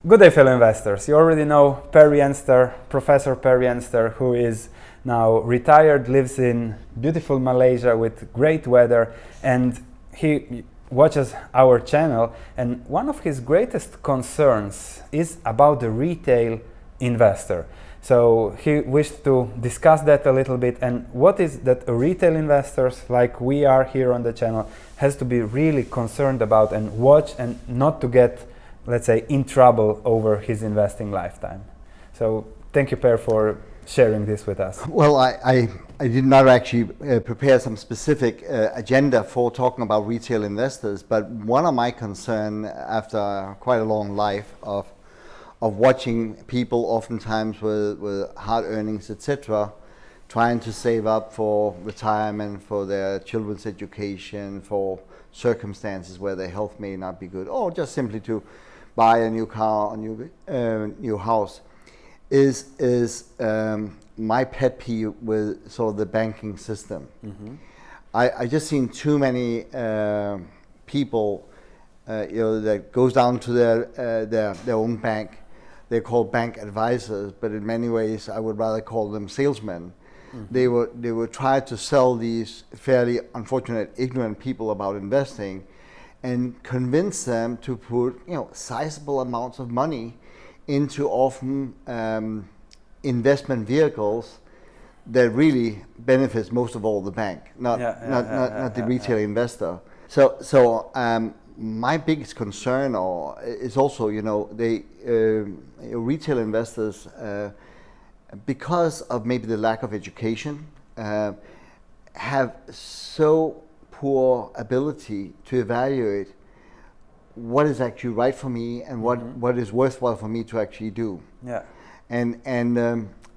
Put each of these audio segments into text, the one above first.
Good day, fellow investors. You already know Per Jenster, Professor Per Jenster, who is now retired, lives in beautiful Malaysia with great weather, and he watches our channel. And one of his greatest concerns is about the retail investor. So he wished to discuss that a little bit, and what is that retail investors like we are here on the channel has to be really concerned about and watch, and not to get, let's say, in trouble over his investing lifetime. So thank you, Per, for sharing this with us. Well, I did not actually prepare some specific agenda for talking about retail investors, but one of my concern after quite a long life of watching people oftentimes with hard earnings, etc., trying to save up for retirement, for their children's education, for circumstances where their health may not be good, or just simply to buy a new car, a new house, is my pet peeve with sort of the banking system. Mm-hmm. I just seen too many people, that goes down to their own bank. They're called bank advisors, but in many ways I would rather call them salesmen. Mm-hmm. They would try to sell these fairly unfortunate, ignorant people about investing, and convince them to put sizable amounts of money into often investment vehicles that really benefits most of all the bank, not the retail investor. So my biggest concern is also retail investors, because of maybe the lack of education, have so poor ability to evaluate what is actually right for me and what is worthwhile for me to actually do. Yeah. And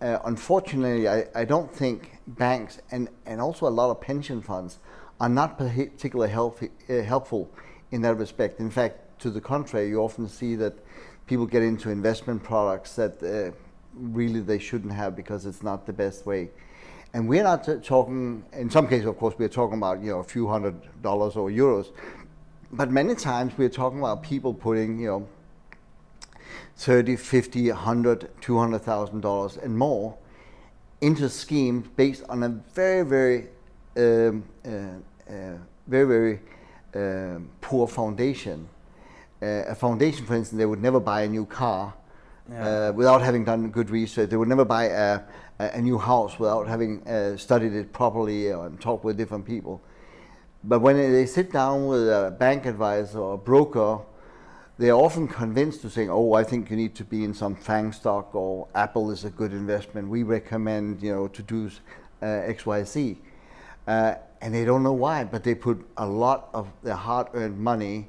unfortunately, I don't think banks and also a lot of pension funds are not particularly helpful in that respect. In fact, to the contrary, you often see that people get into investment products that really they shouldn't have, because it's not the best way. And we're not talking, in some cases, of course, we're talking about a few $100 or euros, but many times we're talking about people putting 30, 50, 100, $200,000 and more into schemes based on a very poor foundation. A foundation, for instance, they would never buy a new car without having done good research. They would never buy a new house without having studied it properly and talked with different people. But when they sit down with a bank advisor or a broker, they're often convinced to say, I think you need to be in some FANG stock, or Apple is a good investment. We recommend to do X, Y, Z. And they don't know why, but they put a lot of their hard-earned money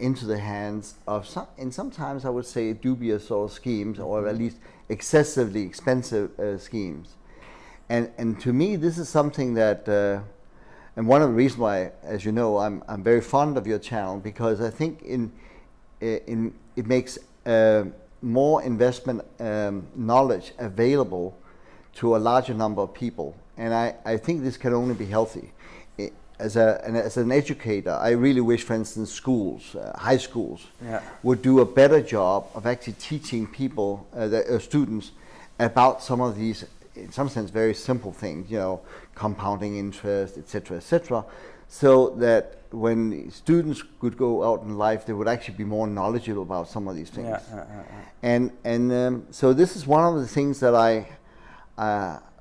into the hands of sometimes I would say dubious sort of schemes, or at least excessively expensive schemes. And to me, this is something that, and one of the reasons why, as you know, I'm very fond of your channel, because I think it makes more investment knowledge available to a larger number of people. And I think this can only be healthy. As an educator, I really wish, for instance, schools, high schools, would do a better job of actually teaching people, students, about some of these, in some sense, very simple things, compounding interest, etc., so that when students could go out in life, they would actually be more knowledgeable about some of these things. And so this is one of the things that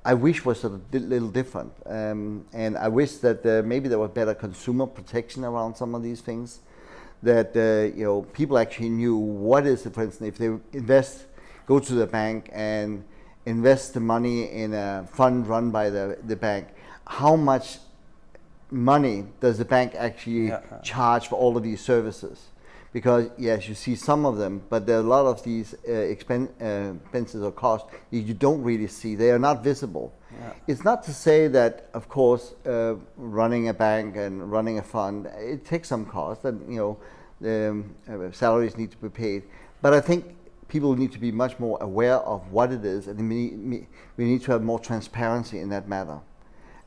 I wish was a little different, and I wish that maybe there was better consumer protection around some of these things, that people actually knew what is it. For instance, if they go to the bank and invest the money in a fund run by the bank, how much money does the bank actually charge for all of these services? Because yes, you see some of them, but there are a lot of these expenses or costs you don't really see. They are not visible. It's not to say that, of course, running a bank and running a fund, it takes some cost, and the salaries need to be paid. But I think people need to be much more aware of what it is, and we need to have more transparency in that matter.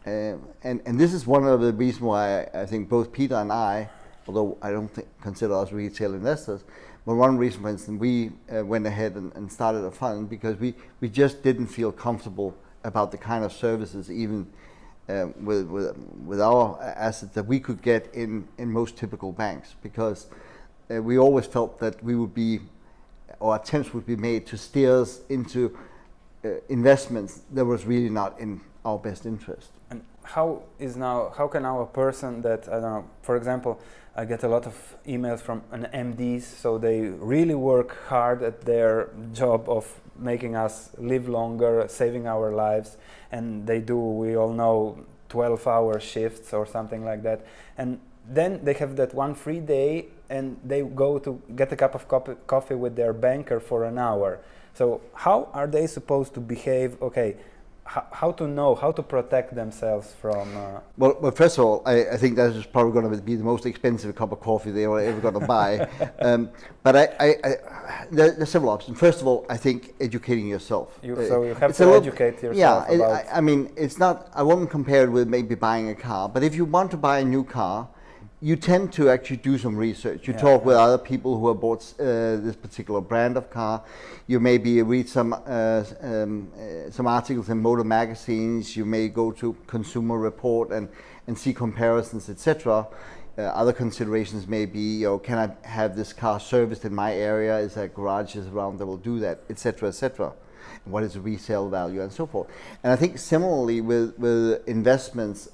And this is one of the reasons why I think both Peter and I although I don't consider us retail investors. But one reason, for instance, we went ahead and started a fund because we just didn't feel comfortable about the kind of services, even with our assets, that we could get in most typical banks, because we always felt that we would be, or attempts would be made to steer us into investments that was really not in our best interest. And how can now a person that, I don't know, for example, I get a lot of emails from an MDs, so they really work hard at their job of making us live longer, saving our lives, and they do, we all know, 12-hour shifts or something like that, and then they have that one free day and they go to get a cup of coffee with their banker for an hour. So how are they supposed to behave? Okay, how to know, how to protect themselves from... Well, first of all, I think that is probably going to be the most expensive cup of coffee they are ever going to buy. But there's several options. First of all, I think educating yourself. So you have to educate yourself. Yeah, I mean, it's not, I won't compare it with maybe buying a car, but if you want to buy a new car, you tend to actually do some research. You talk with other people who have bought this particular brand of car. You maybe read some articles in motor magazines. You may go to Consumer Report and see comparisons, etc. Other considerations may be, can I have this car serviced in my area? Is there garages around that will do that, etc., etc. What is the resale value and so forth. And I think similarly with investments,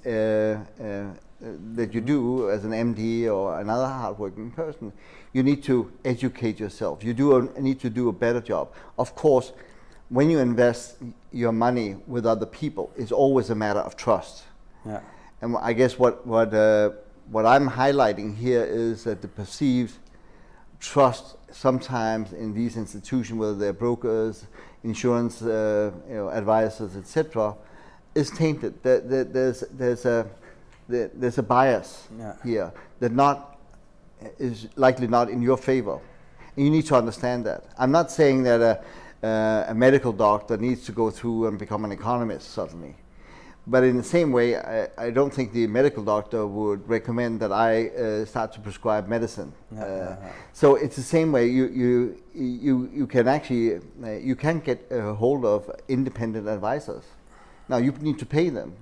that you do as an MD or another hardworking person, you need to educate yourself. You need to do a better job. Of course, when you invest your money with other people, it's always a matter of trust. Yeah. And I guess what I'm highlighting here is that the perceived trust sometimes in these institutions, whether they're brokers, insurance advisors, etc., is tainted. There's a bias here that is likely not in your favor. And you need to understand that. I'm not saying that a medical doctor needs to go through and become an economist suddenly. But in the same way, I don't think the medical doctor would recommend that I start to prescribe medicine. So it's the same way. You can actually you can get a hold of independent advisors. Now you need to pay them.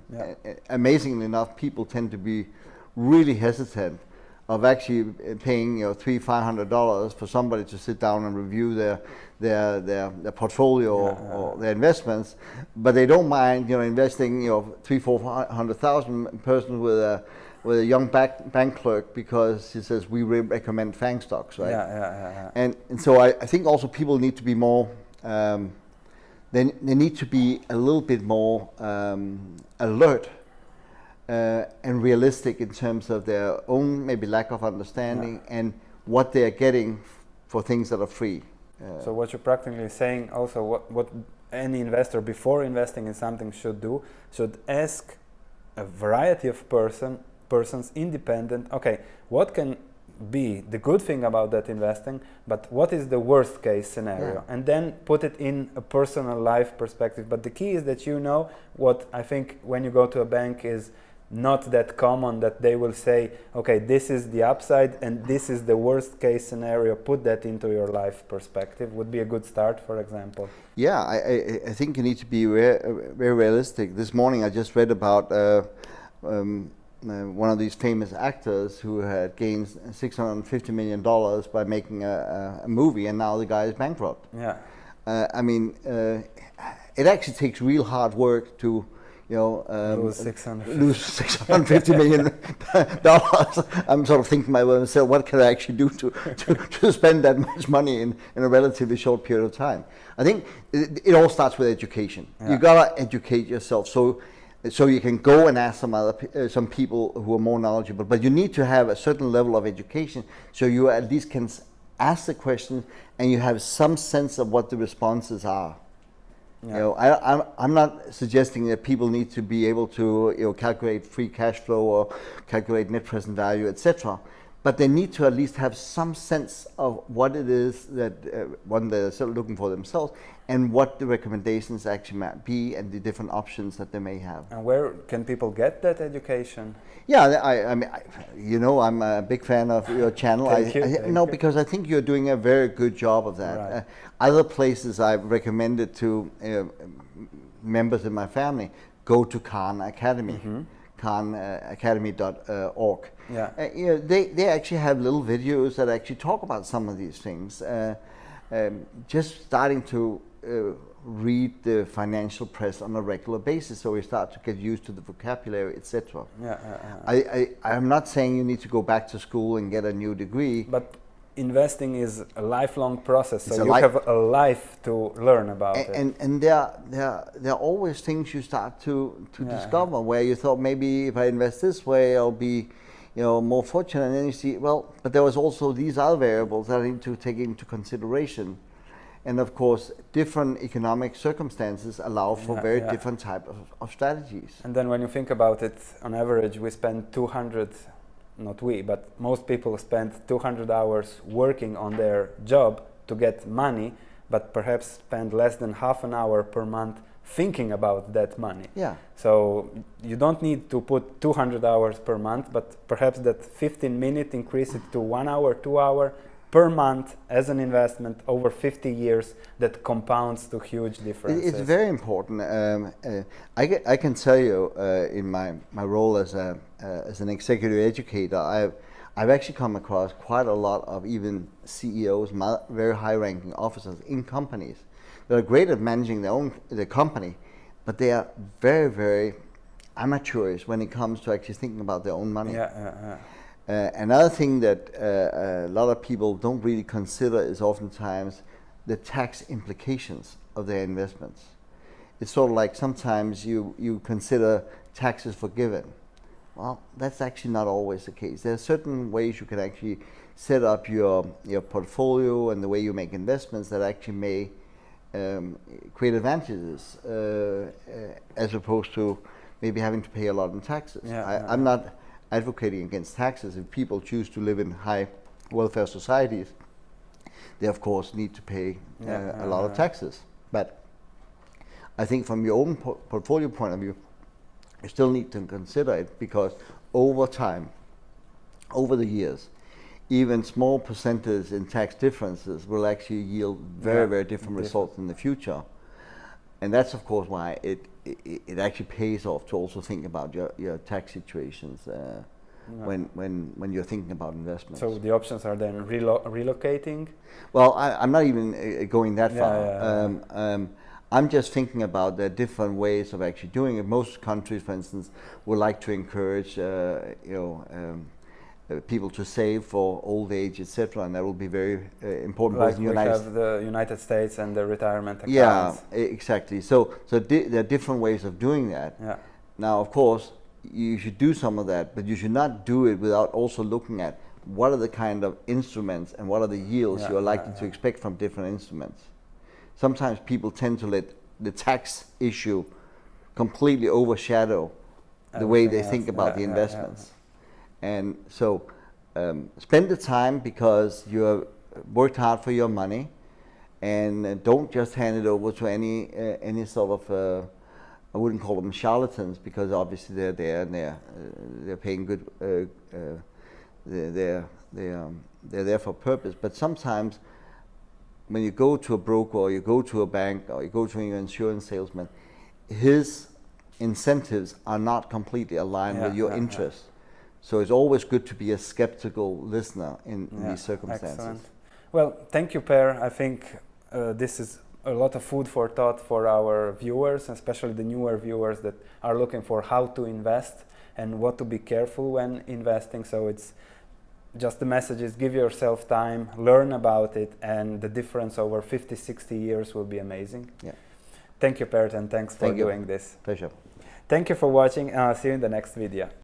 Amazingly enough, people tend to be really hesitant of actually paying $300-500 for somebody to sit down and review their portfolio or their investments, but they don't mind investing $300,000-400,000 person with a young bank clerk because he says we recommend FANG stocks, right? And so I think also people need to be more. They need to be a little bit more alert and realistic in terms of their own maybe lack of understanding and what they are getting for things that are free. So what you're practically saying also, what any investor before investing in something should ask a variety of persons independent, okay, what can be the good thing about that investing, but what is the worst case scenario, and then put it in a personal life perspective. But the key is that what I think when you go to a bank is not that common, that they will say, okay, this is the upside and this is the worst case scenario, put that into your life perspective would be a good start, for example. Yeah, I think you need to be very realistic. This morning I just read about one of these famous actors who had gained $650 million by making a movie, and now the guy is bankrupt. I mean, it actually takes real hard work to lose $650 million. I'm sort of thinking myself, what can I actually do to spend that much money in a relatively short period of time? I think it all starts with education. You gotta educate yourself so you can go and ask some people who are more knowledgeable, but you need to have a certain level of education so you at least can ask the question and you have some sense of what the responses are. I'm not suggesting that people need to be able to calculate free cash flow or calculate net present value, etc. but they need to at least have some sense of what it is that one they're still looking for themselves, and what the recommendations actually might be, and the different options that they may have. And where can people get that education? Yeah, I mean, you know, I'm a big fan of your channel. Thank you. Because I think you're doing a very good job of that. Right. Other places I've recommended to members in my family, go to Khan Academy, khanacademy.org. Yeah. You know, they actually have little videos that actually talk about some of these things. Just starting to read the financial press on a regular basis, so we start to get used to the vocabulary, etc. I'm not saying you need to go back to school and get a new degree, but investing is a lifelong process, so you have a life to learn about it. And there are always things you start to discover where you thought, maybe if I invest this way, I'll be, you know, more fortunate. And then you see, well, but there was also these other variables that I need to take into consideration. And of course, different economic circumstances allow for very different type of strategies. And then when you think about it, on average, we spend 200, not we, but most people spend 200 hours working on their job to get money, but perhaps spend less than half an hour per month thinking about that money. Yeah. So you don't need to put 200 hours per month, but perhaps that 15 minute increase it to 1 hour, 2 hour per month as an investment over 50 years that compounds to huge differences. It's very important. I can tell you in my role as an executive educator, I've actually come across quite a lot of even CEOs, very high-ranking officers in companies that are great at managing their company, but they are very, very amateurish when it comes to actually thinking about their own money. Another thing that a lot of people don't really consider is oftentimes the tax implications of their investments. It's sort of like sometimes you consider taxes forgiven. Well, that's actually not always the case. There are certain ways you can actually set up your portfolio and the way you make investments that actually may create advantages as opposed to maybe having to pay a lot in taxes. I'm not advocating against taxes. If people choose to live in high welfare societies, they of course need to pay a lot of taxes. But I think from your own portfolio point of view, you still need to consider it, because over time, over the years, even small percentages in tax differences will actually yield very, very different results in the future. And that's of course why it actually pays off to also think about your tax situations when you're thinking about investments. So the options are then relocating? Well, I'm not even going that far. I'm just thinking about the different ways of actually doing it. Most countries, for instance, would like to encourage people to save for old age, etc., and that will be very important. Like we have the United States and the retirement accounts. Yeah, exactly. So there are different ways of doing that. Yeah. Now, of course, you should do some of that, but you should not do it without also looking at what are the kind of instruments and what are the yields you are likely to expect from different instruments. Sometimes people tend to let the tax issue completely overshadow the way they think about the investments. And so spend the time, because you have worked hard for your money, and don't just hand it over to any sort of I wouldn't call them charlatans, because obviously they're there and they're paying good. They're there for a purpose. But sometimes when you go to a broker, or you go to a bank, or you go to an insurance salesman, his incentives are not completely aligned with your interests. So it's always good to be a skeptical listener in these circumstances. Excellent. Well, thank you, Per. I think this is a lot of food for thought for our viewers, especially the newer viewers that are looking for how to invest and what to be careful when investing. So it's just the message is give yourself time, learn about it, and the difference over 50, 60 years will be amazing. Yeah. Thank you, Per, and thanks for doing this. Pleasure. Thank you for watching, and I'll see you in the next video.